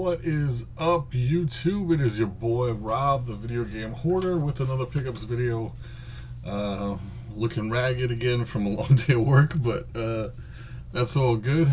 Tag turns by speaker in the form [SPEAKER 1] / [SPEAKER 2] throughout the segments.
[SPEAKER 1] What is up, YouTube? It is your boy Rob, the video game hoarder, with another pickups video. Looking ragged again from a long day of work, but that's all good.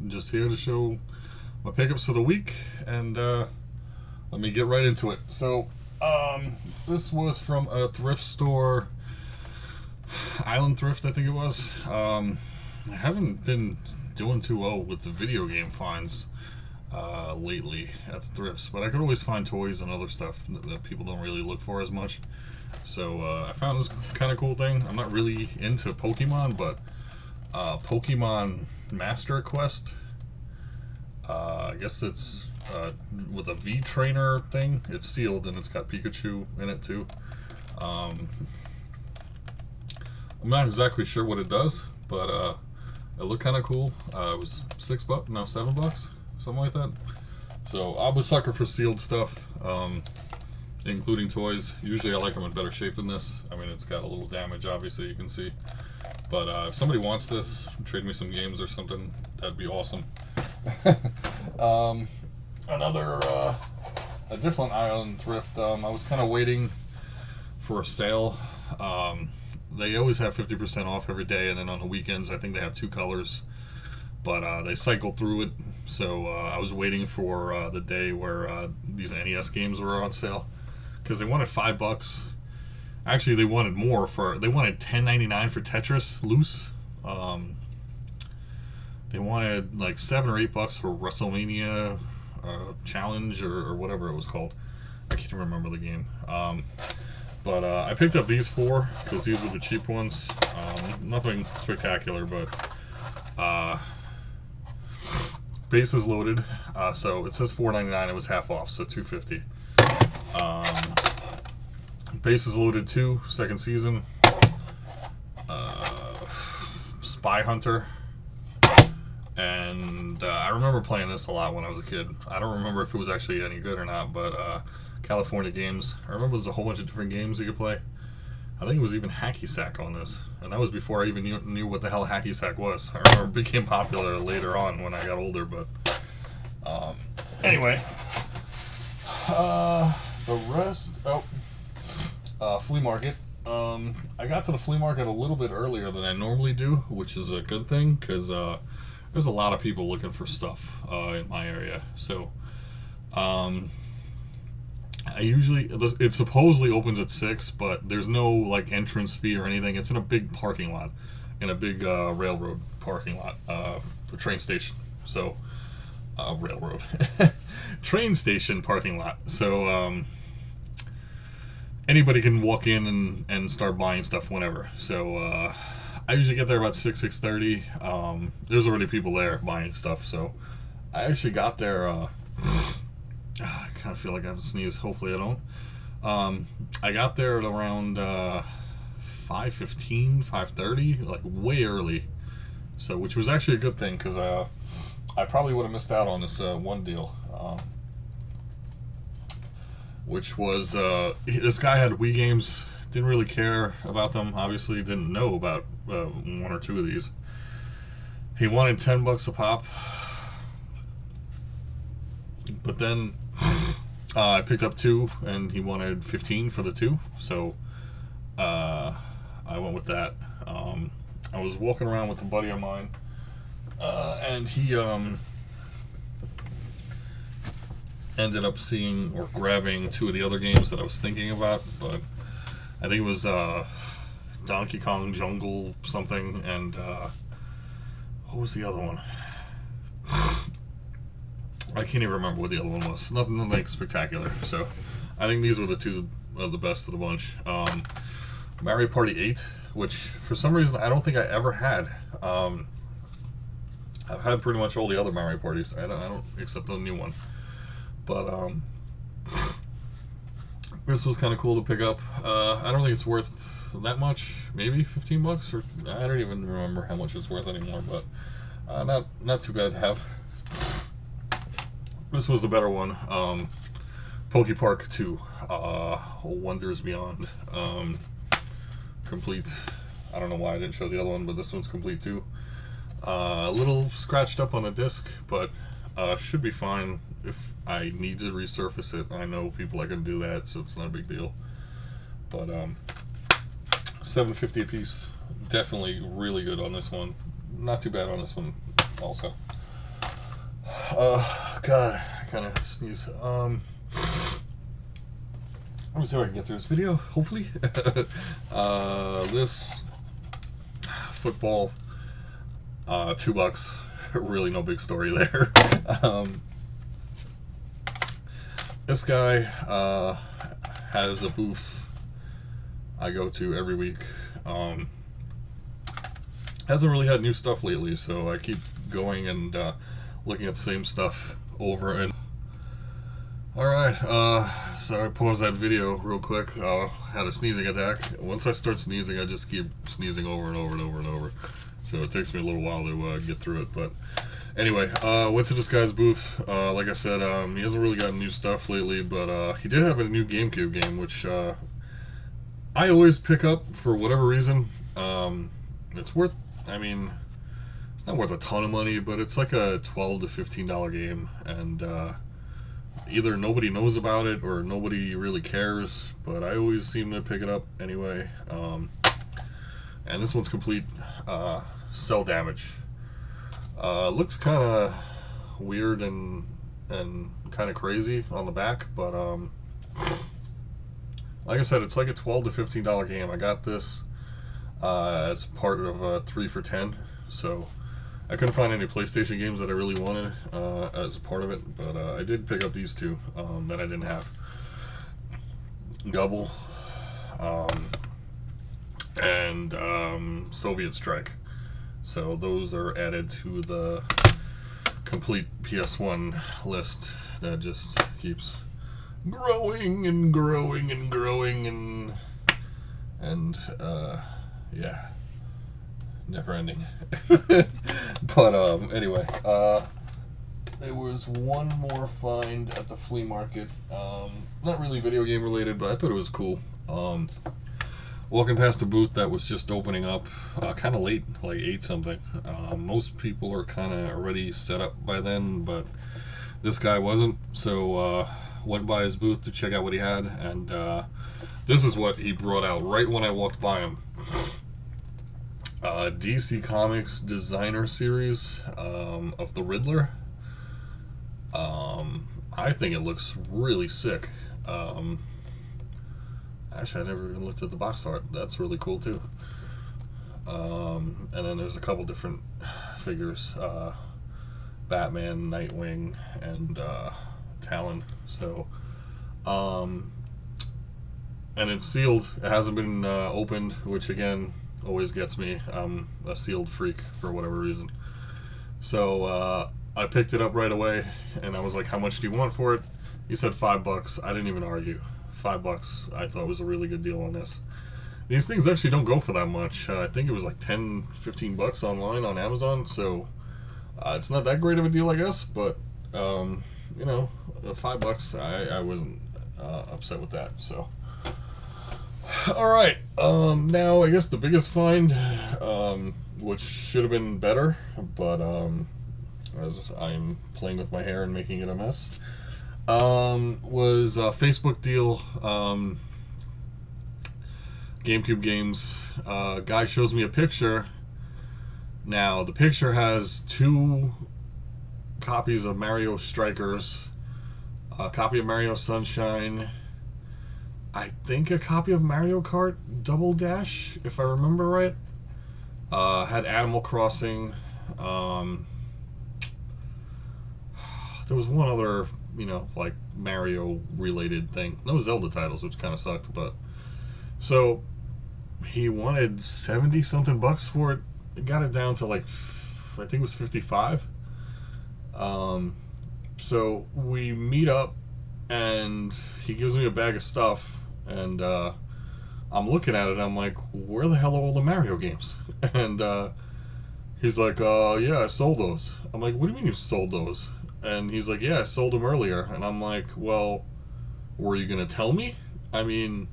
[SPEAKER 1] Just here to show my pickups for the week, and let me get right into it. So this was from a thrift store, Island Thrift, I think it was. I haven't been doing too well with the video game finds lately at the thrifts, but I could always find toys and other stuff that people don't really look for as much. So I found this kind of cool thing. I'm not really into Pokemon, but Pokemon Master Quest. I guess it's with a V trainer thing. It's sealed and it's got Pikachu in it too. I'm not exactly sure what it does, but it looked kind of cool. It was $6, no, $7, something like that. So I'm a sucker for sealed stuff, including toys. Usually I like them in better shape than this. I mean, it's got a little damage, obviously, you can see. But if somebody wants this, trade me some games or something, that'd be awesome. A different Island Thrift. I was kind of waiting for a sale. They always have 50% off every day, and then on the weekends I think they have 2 colors, but they cycle through it. So I was waiting for the day where these NES games were on sale, because they wanted $5. Actually, they wanted more. They wanted $10.99 for Tetris Loose. They wanted like $7 or $8 for WrestleMania Challenge or whatever it was called. I can't remember the game. But I picked up these 4 because these were the cheap ones. Nothing spectacular, but base is loaded. So it says $4.99. It was half off, so $2.50. Base is loaded too. Second season. Spy Hunter. And I remember playing this a lot when I was a kid. I don't remember if it was actually any good or not, but California Games. I remember there's a whole bunch of different games you could play. I think it was even Hacky Sack on this, and that was before I even knew what the hell Hacky Sack was. I remember it became popular later on when I got older, but anyway. The rest, flea market. I got to the flea market a little bit earlier than I normally do, which is a good thing, because there's a lot of people looking for stuff in my area. So it supposedly opens at 6, but there's no like entrance fee or anything. It's in a big parking lot, in a big railroad parking lot, the train station. So railroad train station parking lot. So anybody can walk in and start buying stuff whenever. So I usually get there about 6:30. There's already people there buying stuff. So I actually got there. I kind of feel like I have to sneeze. Hopefully I don't. I got there at around 5:15, 5:30, like way early. So, which was actually a good thing, because I probably would have missed out on this one deal. Which was, this guy had Wii games, didn't really care about them, obviously didn't know about 1 or 2 of these. He wanted $10 a pop. But then I picked up 2, and he wanted 15 for the 2, so I went with that. I was walking around with a buddy of mine, and he ended up seeing or grabbing 2 of the other games that I was thinking about, but I think it was Donkey Kong Jungle something, and what was the other one? I can't even remember what the other one was. Nothing like spectacular. So I think these were the 2 of the best of the bunch. Mario Party 8, which for some reason I don't think I ever had. I've had pretty much all the other Mario Parties. I don't except the new one. But this was kind of cool to pick up. I don't think it's worth that much. Maybe $15, or I don't even remember how much it's worth anymore. But not too bad to have. This was the better one. Poke Park 2, Wonders Beyond, complete. I don't know why I didn't show the other one, but this one's complete too. A little scratched up on the disc, but Should be fine if I need to resurface it. I know people are going to do that, so it's not a big deal. But $7.50 a piece. Definitely really good on this one. Not too bad on this one also. God, I kind of sneeze. Let me see if I can get through this video, hopefully. This football, $2. Really no big story there. This guy has a booth I go to every week. Hasn't really had new stuff lately, so I keep going and looking at the same stuff over and... Alright, so I paused that video real quick. Had a sneezing attack. Once I start sneezing, I just keep sneezing over and over and over and over. So it takes me a little while to get through it. But anyway, went to this guy's booth. Like I said, he hasn't really gotten new stuff lately, but he did have a new Gamecube game, which I always pick up for whatever reason. It's worth, I mean, it's not worth a ton of money, but it's like a $12 to $15 game, and either nobody knows about it or nobody really cares, but I always seem to pick it up anyway. And this one's complete cell damage. Looks kind of weird and kind of crazy on the back, but like I said, it's like a $12 to $15 game. I got this as part of 3 for $10, so I couldn't find any PlayStation games that I really wanted as a part of it, but I did pick up these two that I didn't have. Double and Soviet Strike. So those are added to the complete PS1 list that just keeps growing and growing and growing and yeah, never ending. But anyway, there was one more find at the flea market. Not really video game related, but I thought it was cool. Walking past a booth that was just opening up kind of late, like 8 something. Most people are kind of already set up by then, but this guy wasn't, so went by his booth to check out what he had, and this is what he brought out right when I walked by him. DC Comics Designer Series of the Riddler. I think it looks really sick. Actually, I never even looked at the box art. That's really cool too. And then there's a couple different figures. Batman, Nightwing, and Talon. So, and it's sealed. It hasn't been opened, which again always gets me. I'm a sealed freak for whatever reason. So I picked it up right away, and I was like, "How much do you want for it?" He said $5. I didn't even argue. $5 I thought was a really good deal on this. These things actually don't go for that much. I think it was like $10-15 online on Amazon, so it's not that great of a deal, I guess, but you know, $5 I wasn't upset with that. So alright, now I guess the biggest find, which should have been better, but as I'm playing with my hair and making it a mess, was a Facebook deal. GameCube games. Guy shows me a picture. Now the picture has 2 copies of Mario Strikers, a copy of Mario Sunshine, I think a copy of Mario Kart Double Dash, if I remember right. Had Animal Crossing. There was one other, you know, like Mario related thing. No Zelda titles, which kind of sucked, but so he wanted 70 something bucks for it. It got it down to like, I think it was 55. So we meet up and he gives me a bag of stuff, and I'm looking at it, I'm like, where the hell are all the Mario games? And he's like, yeah, I sold those. I'm like, what do you mean you sold those? And he's like, yeah, I sold them earlier. And I'm like, well, were you going to tell me? I mean,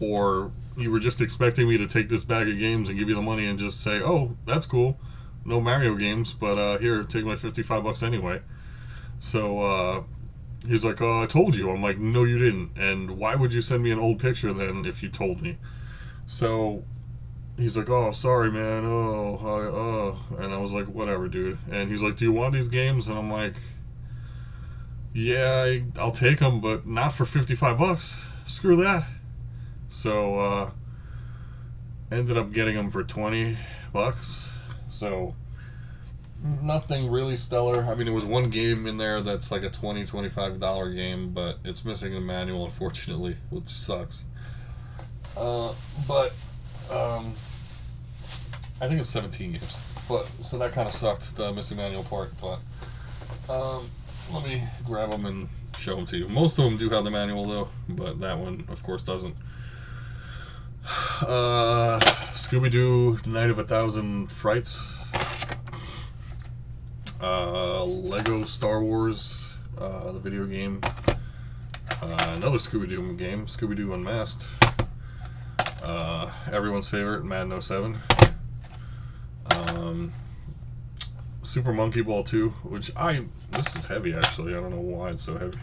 [SPEAKER 1] or you were just expecting me to take this bag of games and give you the money and just say, oh, that's cool, no Mario games, but here, take my $55 anyway. So he's like, "Oh, I told you." I'm like, "No, you didn't. And why would you send me an old picture then if you told me?" So he's like, "Oh, sorry, man. And I was like, "Whatever, dude." And he's like, "Do you want these games?" And I'm like, "Yeah, I'll take them, but not for $55. Screw that." So ended up getting them for $20. So nothing really stellar. I mean, there was one game in there that's like a $25 game, but it's missing a manual, unfortunately, which sucks. But I think it's 17 games. But so that kind of sucked, the missing manual part. But let me grab them and show them to you. Most of them do have the manual though, but that one, of course, doesn't. Scooby-Doo Night of 1,000 Frights. Lego Star Wars, the video game. Another Scooby-Doo game, Scooby-Doo Unmasked. Everyone's favorite, Madden 07. Super Monkey Ball 2, which this is heavy actually. I don't know why it's so heavy.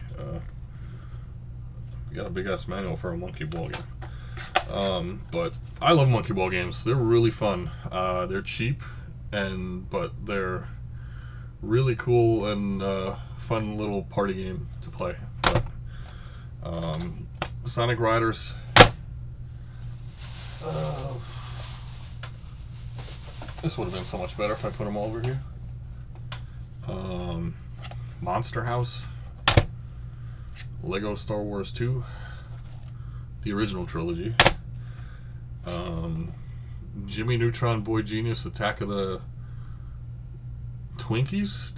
[SPEAKER 1] We got a big ass manual for a Monkey Ball game. But I love Monkey Ball games. They're really fun. They're cheap, but they're really cool and fun little party game to play. But, Sonic Riders. This would have been so much better if I put them all over here. Monster House. Lego Star Wars 2. The original trilogy. Jimmy Neutron Boy Genius Attack of the Twonkies?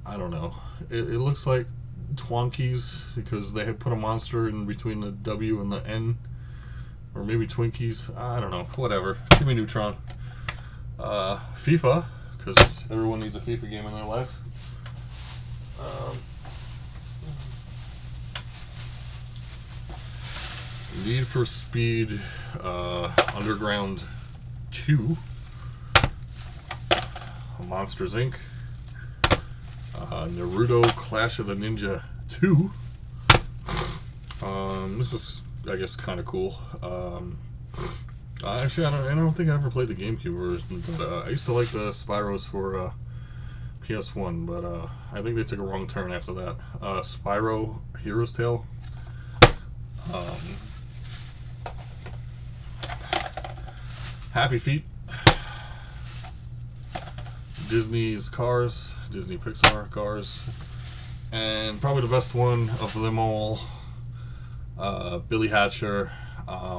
[SPEAKER 1] I don't know. It looks like Twonkies because they had put a monster in between the W and the N. Or maybe Twinkies. I don't know. Whatever. Jimmy Neutron. FIFA, because everyone needs a FIFA game in their life. Need for Speed Underground 2. Monsters Inc. Naruto Clash of the Ninja 2. This is, I guess, kind of cool. Actually, I don't think I ever played the GameCube version, but I used to like the Spyros for PS1, but I think they took a wrong turn after that. Spyro Hero's Tale. Happy Feet. Disney's Cars. Disney Pixar Cars. And probably the best one of them all, Billy Hatcher,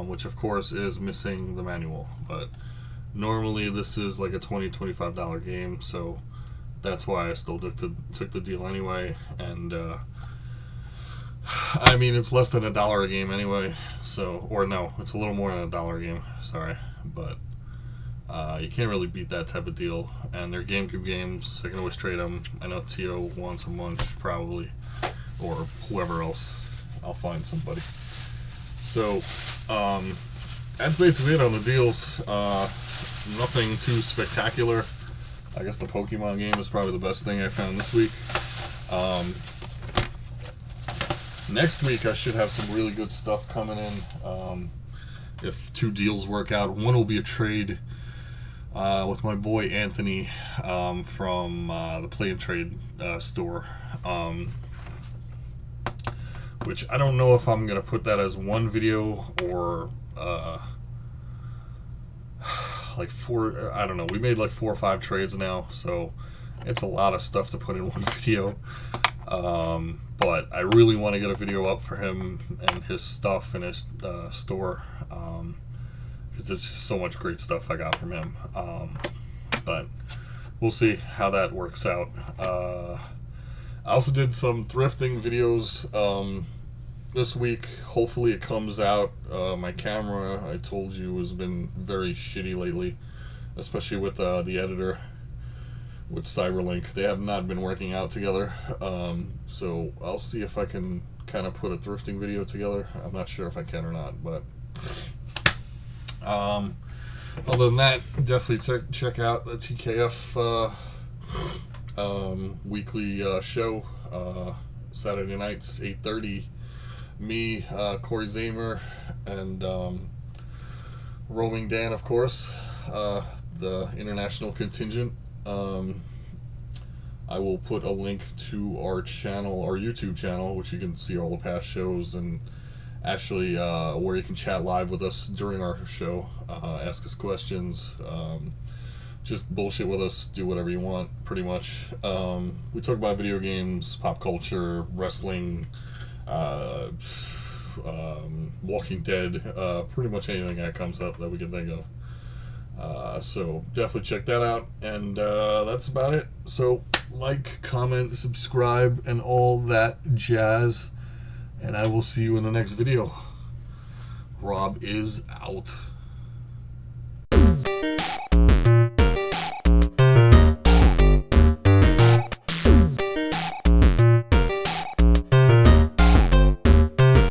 [SPEAKER 1] which of course is missing the manual, but normally this is like a $20-25 game, so that's why I still took the deal anyway. And I mean, it's less than $1 a game anyway, so, or no, it's a little more than $1 a game, sorry, but you can't really beat that type of deal. And they're GameCube games, I can always trade them. I know Tio wants a bunch probably, or whoever else, I'll find somebody. So that's basically it on the deals. Nothing too spectacular. I guess the Pokemon game is probably the best thing I found this week. Next week I should have some really good stuff coming in. If two deals work out, one will be a trade with my boy Anthony from the Play and Trade store. Which I don't know if I'm going to put that as one video or like four. I don't know. We made like 4 or 5 trades now, so it's a lot of stuff to put in one video. But I really want to get a video up for him and his stuff in his store, because it's just so much great stuff I got from him. But we'll see how that works out. I also did some thrifting videos this week. Hopefully it comes out. My camera, I told you, has been very shitty lately, especially with the editor, with Cyberlink. They have not been working out together. So I'll see if I can kind of put a thrifting video together. I'm not sure if I can or not, but other than that, definitely check out the TKF weekly show, Saturday nights, 8:30. Me, Corey Zamer, and Roaming Dan, of course, the international contingent. I will put a link to our channel, our YouTube channel, which you can see all the past shows, and actually where you can chat live with us during our show, ask us questions, just bullshit with us, do whatever you want, pretty much. We talk about video games, pop culture, wrestling, Walking Dead, pretty much anything that comes up that we can think of. So definitely check that out, and that's about it. So like, comment, subscribe, and all that jazz, and I will see you in the next video. Rob is out.